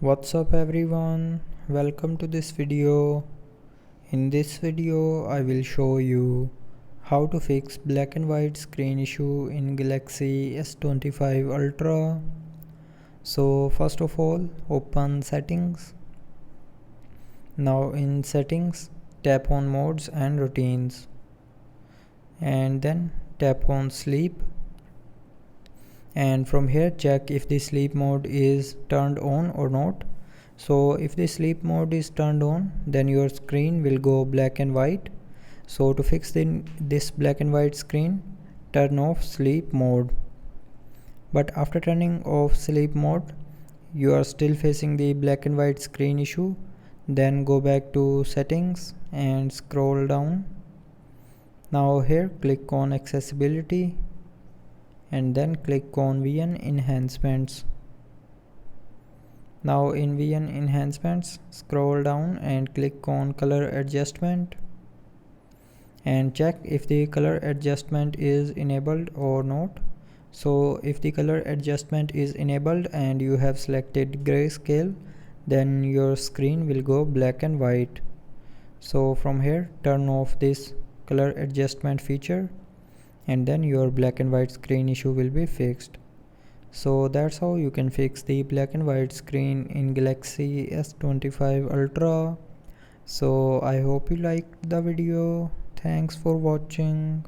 What's up everyone, welcome to this video. In this video I will show you how to fix black and white screen issue in Galaxy S25 Ultra. So first of all, open settings. Now in settings, tap on modes and routines, and then tap on sleep, and from here check if the sleep mode is turned on or not. So if the sleep mode is turned on, then your screen will go black and white. So to fix this black and white screen, turn off sleep mode. But after turning off sleep mode, you are still facing the black and white screen issue, then go back to settings and scroll down. Now here click on accessibility and then click on VN enhancements. Now in VN enhancements, scroll down and click on color adjustment and check if the color adjustment is enabled or not. So if the color adjustment is enabled and you have selected grayscale, then your screen will go black and white. So from here turn off this color adjustment feature, and then your black and white screen issue will be fixed. So that's how you can fix the black and white screen in Galaxy S25 Ultra. So I hope you liked the video. Thanks for watching.